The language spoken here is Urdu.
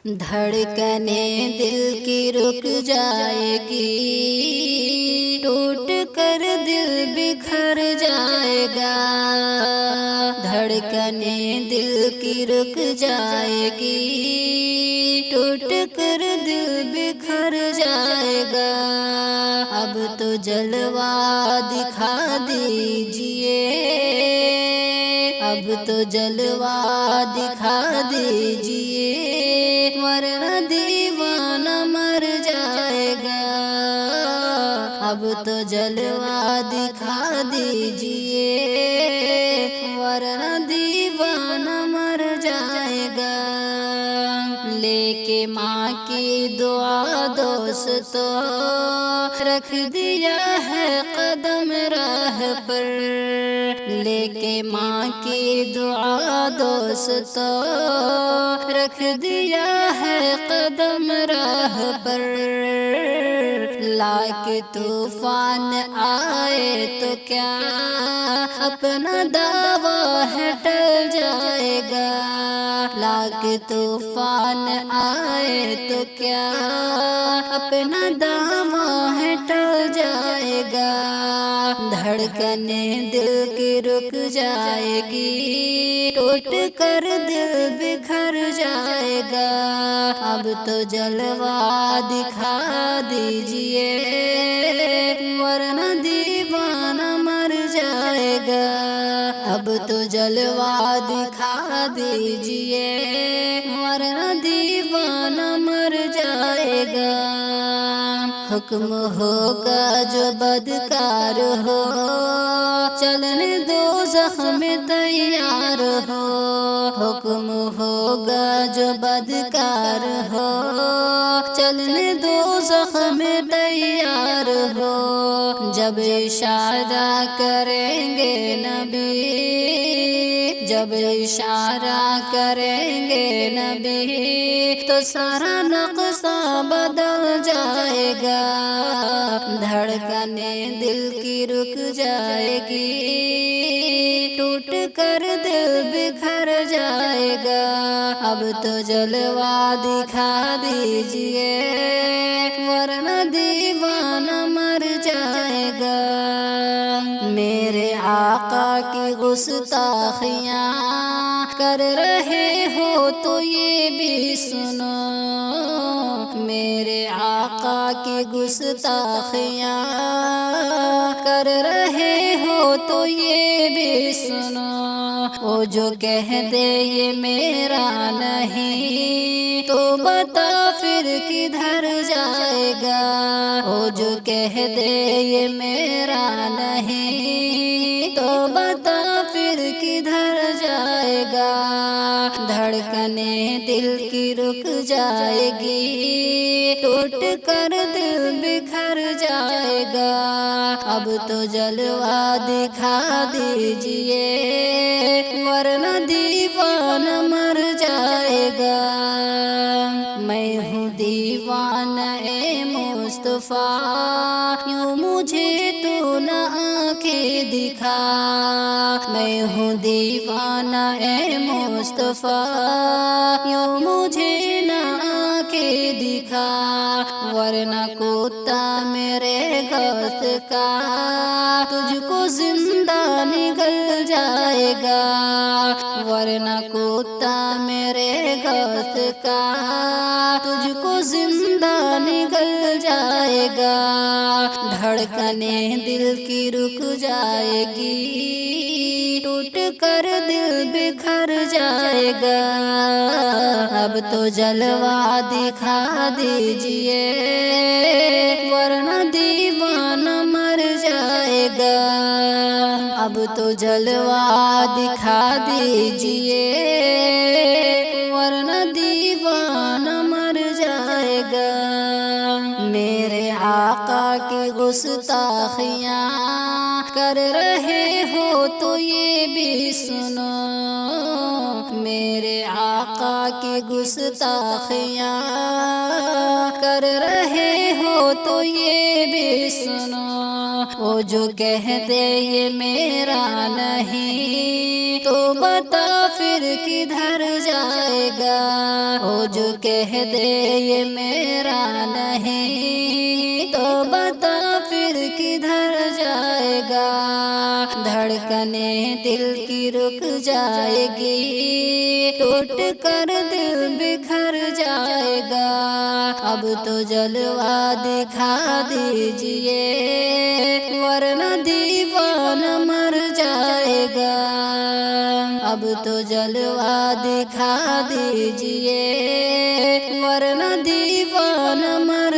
دھڑکنیں دل کی رک جائے گی، ٹوٹ کر دل بکھر جائے گا۔ دھڑکنیں دل کی رک جائے گی، ٹوٹ کر دل بکھر جائے گا۔ اب تو جلوہ دکھا دیجئے، اب تو جلوہ دکھا دیجئے، ورنہ دیوانہ مر جائے گا۔ اب تو جلوہ دکھا دیجئے، ورنہ دیوانہ مر جائے گا۔ لے کے ماں کی دعا دوستو، رکھ دیا ہے قدم راہ پر۔ لے کے ماں کی دعا دوستو، رکھ دیا ہے قدم راہ پر۔ لاکھ طوفان آئے تو کیا، اپنا دعویٰ ہے ٹل جائے گا۔ لاکھ طوفان آئے تو کیا، اپنا دعویٰ ہے ٹل جائے گا۔ دھڑکنیں دل کی رک جائے گی، ٹوٹ کر دل بکھر جائے گا۔ اب تو جلوہ دکھا دیجئے، ورنہ دیوانہ مر جائے گا۔ اب تو جلوہ دکھا دیجئے، ورنہ دیوانہ مر جائے گا۔ حکم ہوگا جو بدکار ہو، چلنے دوزخ میں تیار ہو۔ حکم ہوگا جو بدکار ہو، چلنے دوزخ میں تیار ہو۔ جب اشارہ کریں گے نبی، جب اشارہ کریں گے نبی، تو سارا نقشہ بدل جائے گا۔ دھڑکنیں دل کی رک جائے گی، ٹوٹ کر دل بکھر جائے گا۔ اب تو جلوہ دکھا دیجئے، ورنہ دیوانہ مر جائے گا۔ میرے آقا کی گستاخیاں کر رہے ہو تو یہ بھی سنو، میرے آقا کی گستاخیاں کر رہے ہو تو یہ بھی سنو۔ وہ جو کہہ دے یہ میرا نہیں، تو بتا پھر کدھر جائے گا۔ وہ جو کہہ دے یہ میرا نہیں، تو بتا پھر کدھر جائے گا۔ دھڑکنیں دل کی رک جائے گی، ٹوٹ کر دل بکھر جائے گا۔ اب تو جلوہ دکھا دیجئے، ورنہ دیوانہ مر جائے گا۔ میں ہوں دیوانہ اے مصطفیٰ، یوں مجھے تو نہ آنکھیں دکھا۔ میں ہوں دیوانہ اے مصطفیٰ، یوں مجھے نہ آنکھیں دکھا۔ ورنہ کتا میرے گوشت کا تجھ کو زندہ نگل جائے گا۔ ورنہ کتا میرے گوشت کا تجھ کو زندہ نگل جائے گا۔ دھڑکنیں دل کی رک جائے گی، ٹوٹ کر دل بکھر جائے گا۔ اب تو جلوہ دکھا دیجئے، ورنہ دیوانہ مر جائے گا۔ اب تو جلوہ دکھا دیجئے، ورنہ دیوانہ مر جائے گا۔ میرے آقا کی گستاخیاں کر رہے ہو تو یہ بھی سنو، میرے آقا کی گستاخیاں کر رہے ہو تو یہ بھی سنو۔ وہ جو کہہ دے یہ میرا نہیں، تو بتا پھر کدھر جائے گا؟ وہ جو کہہ دے یہ میرا نہیں تو بتا پھر کدھر جائے گا؟ دھڑکنیں دل کی رک جائے گی، ٹوٹ کر دل بکھر جائے گا۔ اب تو جلوہ دکھا دیجئے ورنہ دیوانہ مر جائے گا۔ اب تو جلوہ دکھا دیجئے ورنہ دیوانہ مر